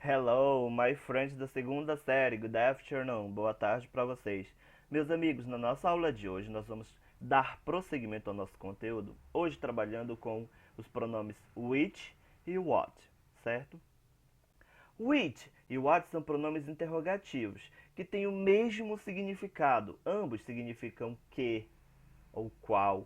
Hello, my friends da segunda série. Good afternoon. Boa tarde para vocês. Meus amigos, na nossa aula de hoje nós vamos dar prosseguimento ao nosso conteúdo, hoje trabalhando com os pronomes which e what, certo? Which e what são pronomes interrogativos, que têm o mesmo significado. Ambos significam que ou qual,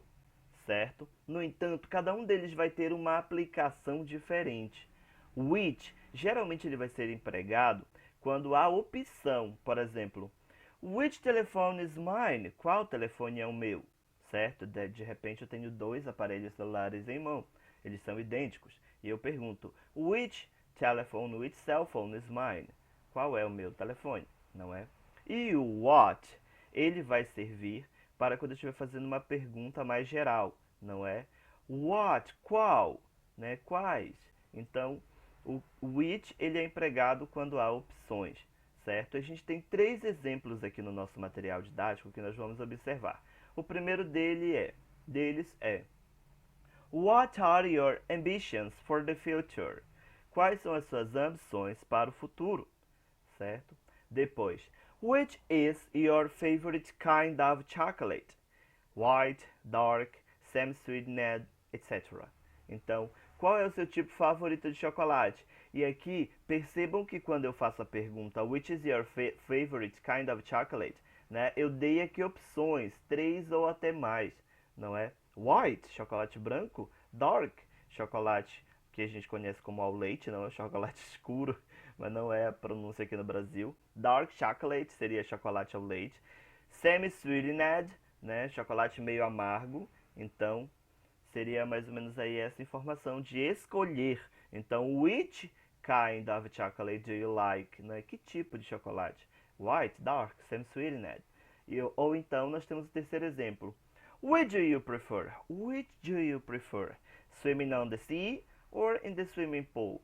certo? No entanto, cada um deles vai ter uma aplicação diferente. Which, geralmente ele vai ser empregado quando há opção, por exemplo, which telephone is mine? Qual telefone é o meu? Certo? De repente eu tenho dois aparelhos celulares em mão, eles são idênticos, e eu pergunto, which which cell phone is mine? Qual é o meu telefone? Não é? E o what, ele vai servir para quando eu estiver fazendo uma pergunta mais geral, não é? What, qual, né? Quais? Então, o which ele é empregado quando há opções, certo? A gente tem três exemplos aqui no nosso material didático que nós vamos observar. O primeiro deles é What are your ambitions for the future? Quais são as suas ambições para o futuro, certo? Depois, which is your favorite kind of chocolate? White, dark, semi-sweetened, etc. Então, qual é o seu tipo favorito de chocolate? E aqui, percebam que quando eu faço a pergunta which is your favorite kind of chocolate, né, eu dei aqui opções, três ou até mais, não é? White, chocolate branco, dark, chocolate que a gente conhece como ao leite, não é chocolate escuro, mas não é a pronúncia aqui no Brasil. Dark chocolate seria chocolate ao leite. Semi-sweetened, né, chocolate meio amargo, então seria mais ou menos aí essa informação de escolher. Então, which kind of chocolate do you like? Né? Que tipo de chocolate? White, dark, semi-sweetened. Ou então nós temos o terceiro exemplo. Which do you prefer? Which do you prefer? Swimming on the sea or in the swimming pool?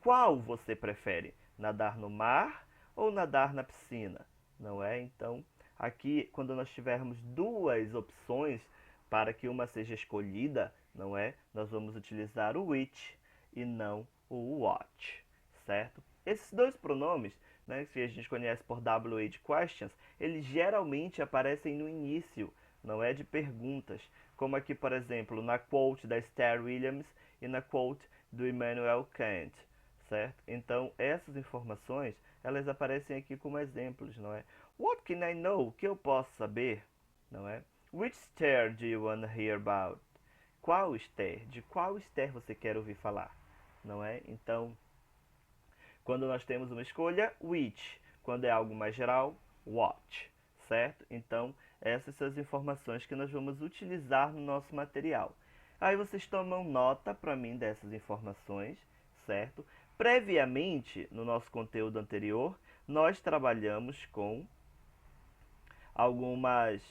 Qual você prefere? Nadar no mar ou nadar na piscina? Não é? Então, aqui, quando nós tivermos duas opções para que uma seja escolhida, não é? Nós vamos utilizar o which e não o what, certo? Esses dois pronomes, né, que a gente conhece por WH questions, eles geralmente aparecem no início, não é, de perguntas, como aqui, por exemplo, na quote da Esther Williams e na quote do Immanuel Kant, certo? Então, essas informações, elas aparecem aqui como exemplos, não é? What can I know? O que eu posso saber, não é? Which Esther do you want to hear about? Qual Esther? De qual Esther você quer ouvir falar, não é? Então, quando nós temos uma escolha, which. Quando é algo mais geral, what, certo? Então, essas são as informações que nós vamos utilizar no nosso material. Aí vocês tomam nota para mim dessas informações, certo? Previamente, no nosso conteúdo anterior, nós trabalhamos com algumas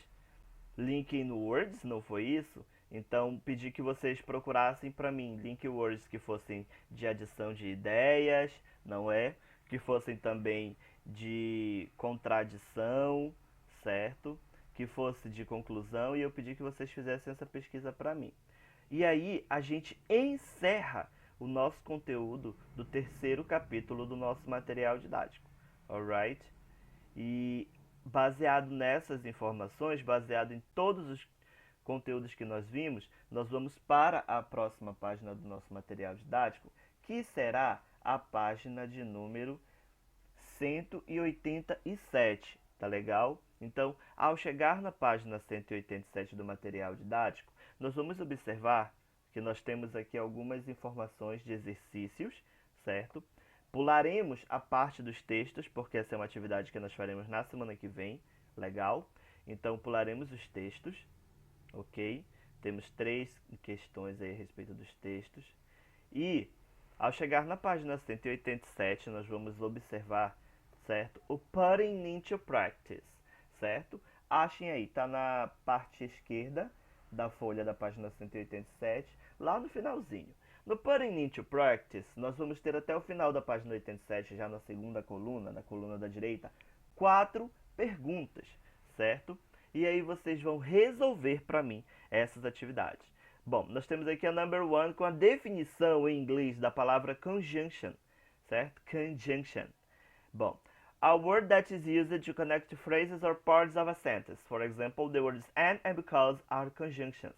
linking words, não foi isso? Então, pedi que vocês procurassem para mim link words que fossem de adição de ideias, não é? Que fossem também de contradição, certo? Que fosse de conclusão, e eu pedi que vocês fizessem essa pesquisa para mim. E aí a gente encerra o nosso conteúdo do terceiro capítulo do nosso material didático, alright? E baseado nessas informações, baseado em todos os conteúdos que nós vimos, nós vamos para a próxima página do nosso material didático, que será a página de número 187, tá legal? Então, ao chegar na página 187 do material didático, nós vamos observar que nós temos aqui algumas informações de exercícios, certo? Pularemos a parte dos textos, porque essa é uma atividade que nós faremos na semana que vem, legal? Então, pularemos os textos, ok? Temos três questões aí a respeito dos textos. E, ao chegar na página 187, nós vamos observar, certo? O putting into practice, certo? Achem aí, tá na parte esquerda da folha da página 187, lá no finalzinho. No Putting into Practice, nós vamos ter até o final da página 87, já na segunda coluna, na coluna da direita, 4 perguntas, certo? E aí vocês vão resolver para mim essas atividades. Bom, nós temos aqui a number one com a definição em inglês da palavra conjunction, certo? Conjunction. Bom, a word that is used to connect phrases or parts of a sentence. For example, the words and because are conjunctions.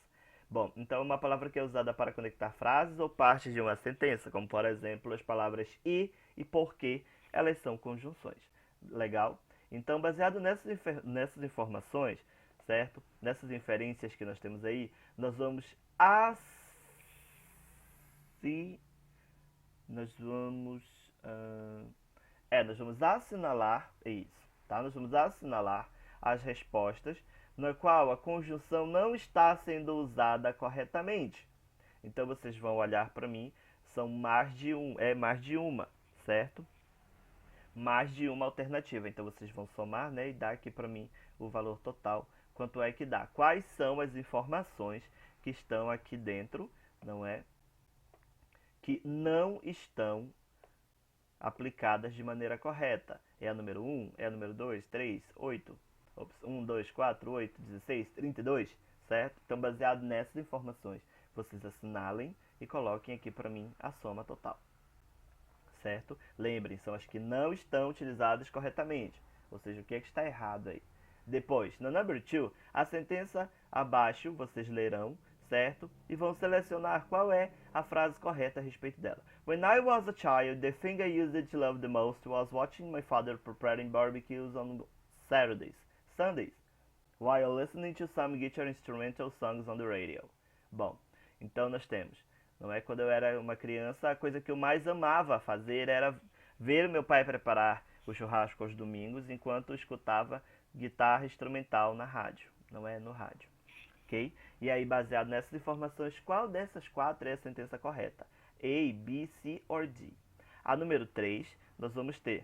Bom, então uma palavra que é usada para conectar frases ou partes de uma sentença, como por exemplo as palavras e porque, elas são conjunções. Legal? Então, baseado nessas informações, certo? Nessas inferências que nós temos aí, nós vamos nós vamos assinalar isso, tá? Nós vamos assinalar as respostas na qual a conjunção não está sendo usada corretamente. Então vocês vão olhar para mim, são mais de uma, certo? Mais de uma alternativa. Então vocês vão somar, né, e dar aqui para mim o valor total, quanto é que dá. Quais são as informações que estão aqui dentro, não é? Que não estão aplicadas de maneira correta. É a número 1, é a número 2, 3, 8, 1, 2, 4, 8, 16, 32, certo? Então, baseado nessas informações, vocês assinalem e coloquem aqui para mim a soma total, certo? Lembrem, são as que não estão utilizadas corretamente, ou seja, o que é que está errado aí. Depois, no number 2, a sentença abaixo vocês lerão, certo? E vão selecionar qual é a frase correta a respeito dela. When I was a child, the thing I used to love the most was watching my father preparing barbecues on Sundays, while listening to some guitar instrumental songs on the radio. Bom, então nós temos, não é? Quando eu era uma criança, a coisa que eu mais amava fazer era ver meu pai preparar o churrasco aos domingos, enquanto eu escutava guitarra instrumental na rádio, não é? No rádio. Ok? E aí, baseado nessas informações, qual dessas 4 é a sentença correta? A, B, C ou D? A número 3, nós vamos ter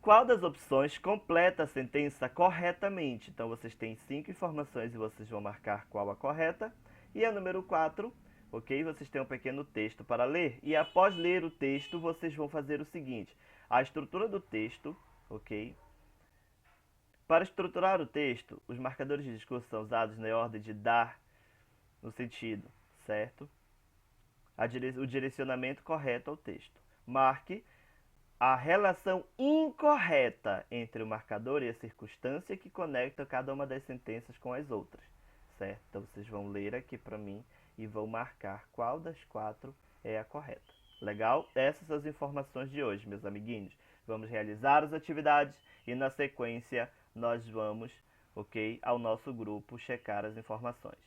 qual das opções completa a sentença corretamente? Então, vocês têm 5 informações e vocês vão marcar qual a correta. E a número 4, ok? Vocês têm um pequeno texto para ler. E após ler o texto, vocês vão fazer o seguinte. A estrutura do texto, ok? Para estruturar o texto, os marcadores de discurso são usados na ordem de dar no sentido, certo? O direcionamento correto ao texto. Marque a relação incorreta entre o marcador e a circunstância que conecta cada uma das sentenças com as outras, certo? Então vocês vão ler aqui para mim e vão marcar qual das 4 é a correta. Legal? Essas são as informações de hoje, meus amiguinhos. Vamos realizar as atividades e na sequência nós vamos, ok, ao nosso grupo checar as informações.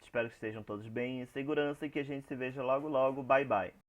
Espero que estejam todos bem, em segurança e que a gente se veja logo logo. Bye bye.